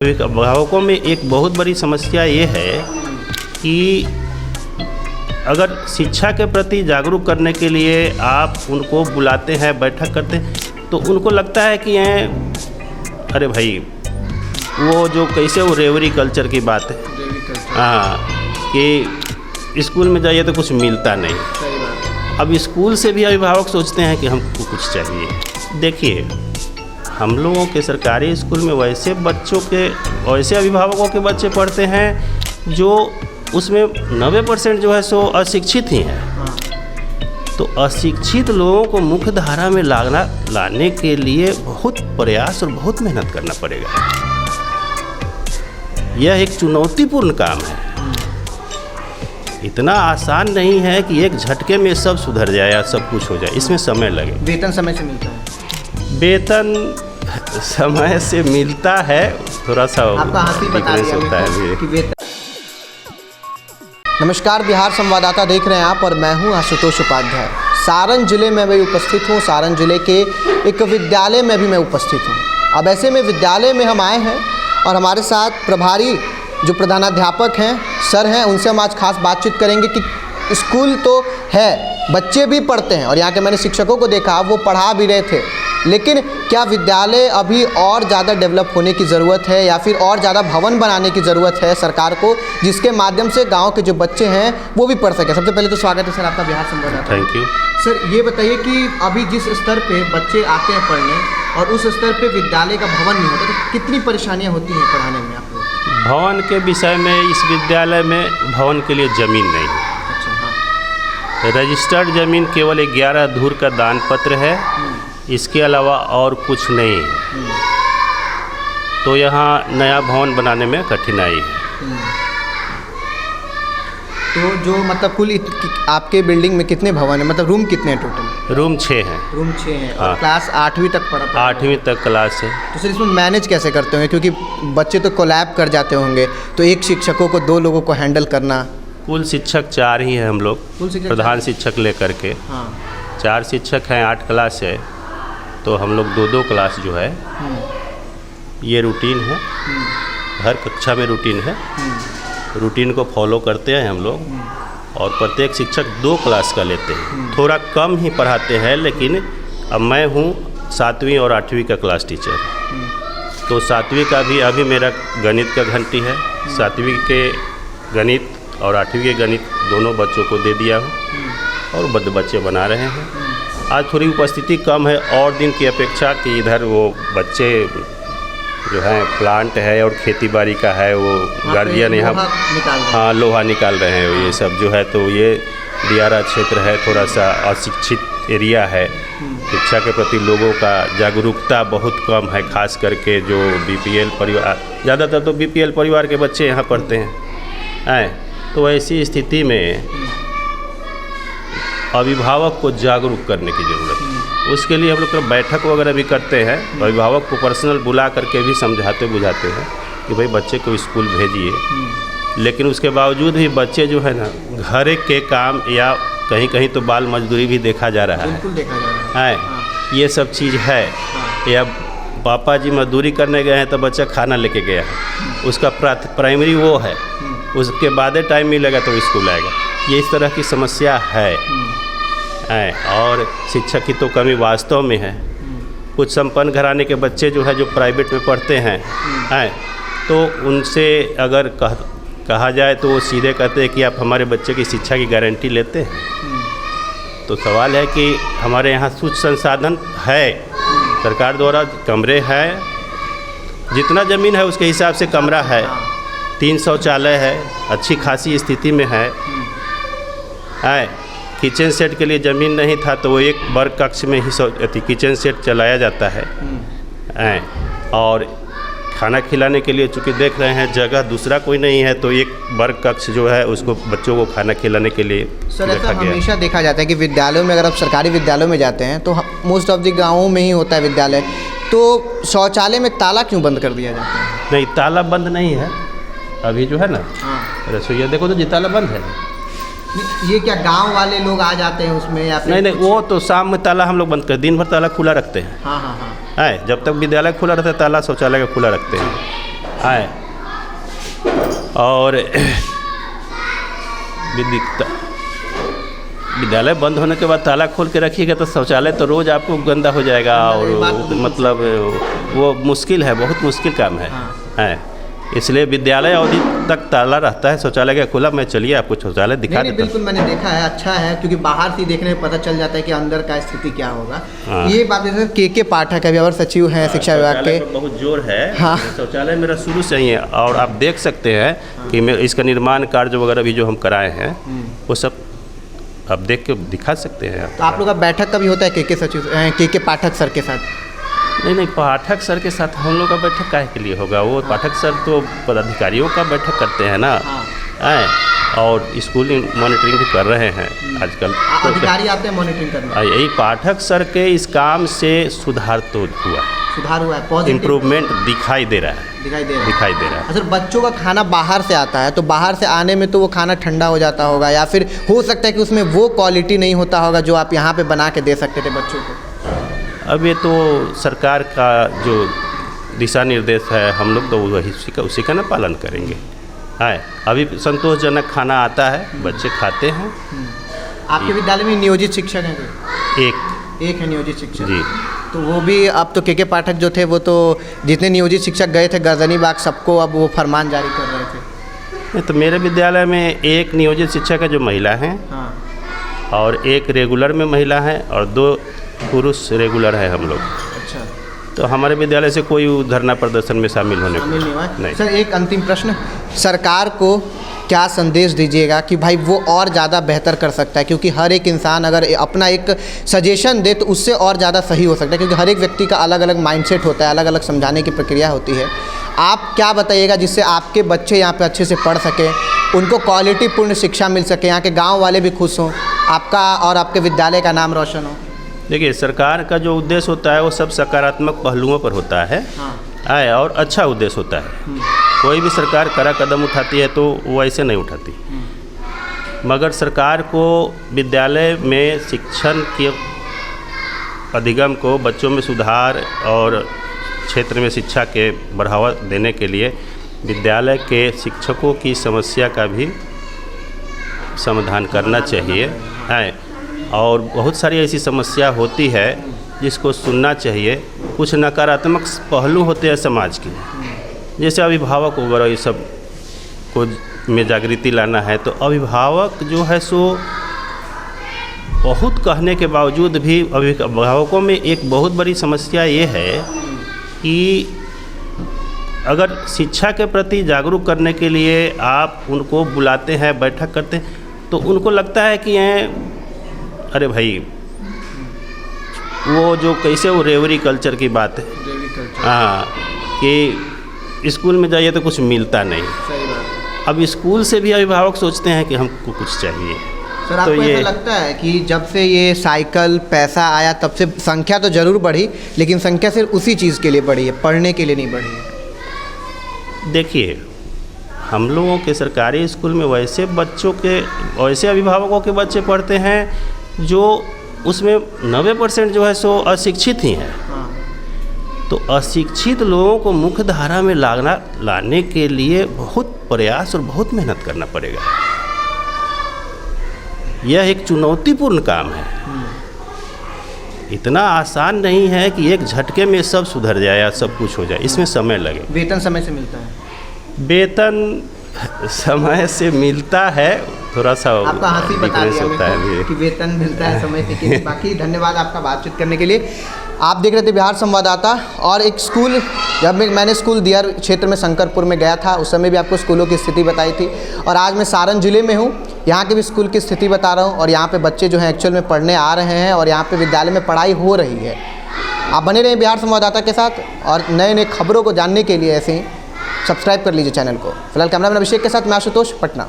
अभिभावकों में एक बहुत बड़ी समस्या ये है कि अगर शिक्षा के प्रति जागरूक करने के लिए आप उनको बुलाते हैं, बैठक करते हैं, तो उनको लगता है कि अरे भाई वो जो कैसे वो रेवरी कल्चर की बात है, हाँ, कि स्कूल में जाइए तो कुछ मिलता नहीं। अब स्कूल से भी अभिभावक सोचते हैं कि हमको कुछ चाहिए। देखिए, हम लोगों के सरकारी स्कूल में वैसे अभिभावकों के बच्चे पढ़ते हैं जो उसमें 90% जो है सो अशिक्षित ही हैं। तो अशिक्षित लोगों को मुख्य धारा में लाने के लिए बहुत प्रयास और बहुत मेहनत करना पड़ेगा। यह एक चुनौतीपूर्ण काम है। इतना आसान नहीं है कि एक झटके में सब सुधर जाए या सब कुछ हो जाए। इसमें समय लगे। वेतन समय से मिलता है? वेतन समय से मिलता है, थोड़ा सा डिफरेंस होता है। नमस्कार, बिहार संवाददाता देख रहे हैं आप और मैं हूं आशुतोष उपाध्याय। सारण जिले में मैं उपस्थित हूं। सारण जिले के एक विद्यालय में भी मैं उपस्थित हूं। अब ऐसे में विद्यालय में हम आए हैं और हमारे साथ प्रभारी जो प्रधानाध्यापक हैं, सर हैं, उनसे हम आज खास बातचीत करेंगे कि स्कूल तो है, बच्चे भी पढ़ते हैं और यहाँ के मैंने शिक्षकों को देखा, वो पढ़ा भी रहे थे, लेकिन क्या विद्यालय अभी और ज़्यादा डेवलप होने की ज़रूरत है या फिर और ज़्यादा भवन बनाने की ज़रूरत है सरकार को, जिसके माध्यम से गांव के जो बच्चे हैं वो भी पढ़ सकें। सबसे पहले तो स्वागत है सर आपका बिहार संवाददाता। Thank you sir. ये बताइए कि अभी जिस स्तर पे बच्चे आते हैं पढ़ने और उस स्तर पे विद्यालय का भवन नहीं होता, तो कितनी परेशानियाँ होती हैं पढ़ाने में आप लोग? भवन के विषय में इस विद्यालय में भवन के लिए ज़मीन नहीं है। रजिस्टर्ड ज़मीन केवल 11 धूर का दान पत्र है, इसके अलावा और कुछ नहीं है। तो यहाँ नया भवन बनाने में कठिनाई है। तो जो मतलब कुल आपके बिल्डिंग में कितने भवन है, मतलब रूम कितने हैं टोटल? रूम 6 हैं। रूम 6 हैं। और क्लास 8वीं तक पढ़ा? 8वीं तक क्लास है। तो सर इसमें मैनेज कैसे करते होंगे, क्योंकि बच्चे तो कोलैब कर जाते होंगे, तो एक शिक्षकों को 2 लोगों को हैंडल करना? कुल शिक्षक 4 ही हैं हम लोग, प्रधान शिक्षक लेकर के। 4 शिक्षक हैं, 8 क्लास है, तो हम लोग 2-2 क्लास जो है, ये रूटीन है, हर कक्षा में रूटीन है। रूटीन को फॉलो करते हैं हम लोग और प्रत्येक शिक्षक 2 क्लास का लेते हैं। थोड़ा कम ही पढ़ाते हैं, लेकिन अब मैं हूँ 7वीं और 8वीं का क्लास टीचर, तो 7वीं का भी अभी मेरा गणित का घंटी है। 7वीं के गणित और 8वीं के गणित दोनों बच्चों को दे दिया हूँ और बच्चे बना रहे हैं। आज थोड़ी उपस्थिति कम है और दिन की अपेक्षा, कि इधर वो बच्चे जो हैं प्लांट है और खेती बाड़ी का है, वो गार्जियन यहाँ लोहा निकाल रहे हैं। ये सब जो है, तो ये दियारा क्षेत्र है, थोड़ा सा अशिक्षित एरिया है। शिक्षा के प्रति लोगों का जागरूकता बहुत कम है, खास करके जो बीपीएल परिवार, ज़्यादातर तो बीपीएल परिवार के बच्चे यहाँ पढ़ते हैं। तो ऐसी स्थिति में अभिभावक को जागरूक करने की ज़रूरत है। उसके लिए हम लोग बैठक वगैरह भी करते हैं, अभिभावक को पर्सनल बुला करके भी समझाते बुझाते हैं कि भाई बच्चे को स्कूल भेजिए। लेकिन उसके बावजूद भी बच्चे जो है ना, घर के काम या कहीं कहीं तो बाल मजदूरी भी देखा जा रहा है। बिल्कुल देखा जा रहा है। ये सब चीज़ है। या पापा जी मजदूरी करने गए हैं तो बच्चा खाना लेके गया है, उसका प्राइमरी वो है, उसके बाद टाइम मिलेगा तो स्कूल आएगा। ये इस तरह की समस्या है। और शिक्षक की तो कमी वास्तव में है। कुछ संपन्न घराने के बच्चे जो है, जो प्राइवेट में पढ़ते हैं, तो उनसे अगर कहा जाए तो वो सीधे कहते हैं कि आप हमारे बच्चे की शिक्षा की गारंटी लेते हैं। तो सवाल है कि हमारे यहाँ कुछ संसाधन है, सरकार द्वारा कमरे हैं, जितना ज़मीन है उसके हिसाब से कमरा है, 3 शौचालय है, अच्छी खासी स्थिति में है। किचन सेट के लिए ज़मीन नहीं था, तो वो एक वर्ग कक्ष में ही किचन सेट चलाया जाता है। और खाना खिलाने के लिए चूँकि देख रहे हैं जगह दूसरा कोई नहीं है, तो एक वर्ग कक्ष जो है उसको बच्चों को खाना खिलाने के लिए सर ऐसा हमेशा देखा जाता है कि विद्यालयों में, अगर आप सरकारी विद्यालयों में जाते हैं तो मोस्ट ऑफ द गाँवों में ही होता है विद्यालय, तो शौचालय में ताला क्यों बंद कर दिया जाता है? नहीं, ताला बंद नहीं है अभी जो है ना। रसोईया देखो तो जी ताला बंद है। ये क्या गांव वाले लोग आ जाते हैं उसमें या फिर? नहीं, वो तो शाम में ताला हम लोग बंद कर, दिन भर ताला खुला रखते हैं। हाँ हाँ हाँ। है, जब तक विद्यालय खुला रहता है ताला शौचालय का खुला रखते हैं। आए और विद्यालय बंद होने के बाद ताला खोल के रखिएगा तो शौचालय तो रोज़ आपको गंदा हो जाएगा और मतलब वो मुश्किल है, बहुत मुश्किल काम है। इसलिए विद्यालय अवधि तक ताला रहता है, शौचालय का खुला। मैं चलिए आपको शौचालय दिखा देता हूं। बिल्कुल मैंने देखा है, अच्छा है, क्योंकि बाहर से देखने में पता चल जाता है कि अंदर का स्थिति क्या होगा। ये बात जैसे के पाठक है, अवर सचिव हैं शिक्षा विभाग के, बहुत जोर है। शौचालय मेरा शुरू से ही है और आप देख सकते हैं कि मैं इसका निर्माण कार्य वगैरह भी जो हम कराए हैं वो सब आप देख के दिखा सकते हैं। तो आप लोग का बैठक कभी होता है के सचिव के पाठक सर के साथ? नहीं, पाठक सर के साथ हम लोग का बैठक काहे के लिए होगा? वो पाठक सर तो पदाधिकारियों का बैठक करते हैं ना। और स्कूल मॉनिटरिंग भी कर रहे हैं आजकल। अधिकारी आते हैं मॉनिटरिंग करने। यही पाठक सर के इस काम से सुधार तो हुआ है, इम्प्रूवमेंट दिखाई दे रहा है। सर बच्चों का खाना बाहर से आता है तो बाहर से आने में तो वो खाना ठंडा हो जाता होगा, या फिर हो सकता है कि उसमें वो क्वालिटी नहीं होता होगा जो आप यहाँ पे बना के दे सकते थे बच्चों को। अब ये तो सरकार का जो दिशा निर्देश है, हम लोग तो वही उसी का ना पालन करेंगे। अभी संतोषजनक खाना आता है, बच्चे खाते हैं। आपके विद्यालय में नियोजित शिक्षक हैं? एक है नियोजित शिक्षक जी। तो वो भी अब तो के पाठक जो थे वो तो जितने नियोजित शिक्षक गए थे गर्दनी बाग सबको अब वो फरमान जारी कर रहे थे। तो मेरे विद्यालय में एक नियोजित शिक्षक है जो महिला हैं, और एक रेगुलर में महिला है और 2 पुरुष रेगुलर है हम लोग। अच्छा। तो हमारे विद्यालय से कोई धरना प्रदर्शन में शामिल होने नहीं। सर एक अंतिम प्रश्न, सरकार को क्या संदेश दीजिएगा कि भाई वो और ज़्यादा बेहतर कर सकता है, क्योंकि हर एक इंसान अगर अपना एक सजेशन दे तो उससे और ज़्यादा सही हो सकता है, क्योंकि हर एक व्यक्ति का अलग अलग माइंडसेट होता है, अलग अलग समझाने की प्रक्रिया होती है। आप क्या बताइएगा जिससे आपके बच्चे यहाँ पे अच्छे से पढ़ सकें, उनको क्वालिटी पूर्ण शिक्षा मिल सके, यहाँ के गाँव वाले भी खुश हों, आपका और आपके विद्यालय का नाम रोशन हो? देखिए, सरकार का जो उद्देश्य होता है वो सब सकारात्मक पहलुओं पर होता है। और अच्छा उद्देश्य होता है। कोई भी सरकार कड़ा कदम उठाती है तो वो ऐसे नहीं उठाती, मगर सरकार को विद्यालय में शिक्षण के अधिगम को, बच्चों में सुधार और क्षेत्र में शिक्षा के बढ़ावा देने के लिए विद्यालय के शिक्षकों की समस्या का भी समाधान करना चाहिए। और बहुत सारी ऐसी समस्या होती है जिसको सुनना चाहिए। कुछ नकारात्मक पहलू होते हैं समाज के, जैसे अभिभावक वगैरह ये सब को में जागृति लाना है, तो अभिभावक जो है सो बहुत कहने के बावजूद भी अभिभावकों में एक बहुत बड़ी समस्या ये है कि अगर शिक्षा के प्रति जागरूक करने के लिए आप उनको बुलाते हैं, बैठक करते हैं, तो उनको लगता है कि अरे भाई वो जो कैसे वो रेवरी कल्चर की बात है। कि स्कूल में जाइए तो कुछ मिलता नहीं। सही बात। अब स्कूल से भी अभिभावक सोचते हैं कि हमको कुछ चाहिए। सर आपको ऐसा लगता है कि जब से ये साइकिल पैसा आया तब से संख्या तो ज़रूर बढ़ी, लेकिन संख्या सिर्फ उसी चीज़ के लिए बढ़ी है, पढ़ने के लिए नहीं बढ़ी है? देखिए, हम लोगों के सरकारी स्कूल में वैसे अभिभावकों के बच्चे पढ़ते हैं जो उसमें 90% जो है सो अशिक्षित ही हैं। तो अशिक्षित लोगों को मुख्य धारा में लाने के लिए बहुत प्रयास और बहुत मेहनत करना पड़ेगा। यह एक चुनौतीपूर्ण काम है। इतना आसान नहीं है कि एक झटके में सब सुधर जाए या सब कुछ हो जाए, इसमें समय लगे। वेतन समय से मिलता है? वेतन समय से मिलता है, थोड़ा सा आपका हंसी बता दिया कि वेतन मिलता है समय से। बाकी धन्यवाद आपका बातचीत करने के लिए। आप देख रहे थे बिहार संवाददाता। और एक स्कूल, जब मैंने स्कूल दियर क्षेत्र में शंकरपुर में गया था उस समय भी आपको स्कूलों की स्थिति बताई थी, और आज मैं सारण जिले में हूँ, यहाँ के भी स्कूल की स्थिति बता रहा हूँ। और यहाँ पे बच्चे जो हैं एक्चुअल में पढ़ने आ रहे हैं और यहाँ पे विद्यालय में पढ़ाई हो रही है। आप बने रहें बिहार संवाददाता के साथ, और नए नए खबरों को जानने के लिए ऐसे ही सब्सक्राइब कर लीजिए चैनल को। फिलहाल कैमरामैन अभिषेक के साथ मैं आशुतोष, पटना।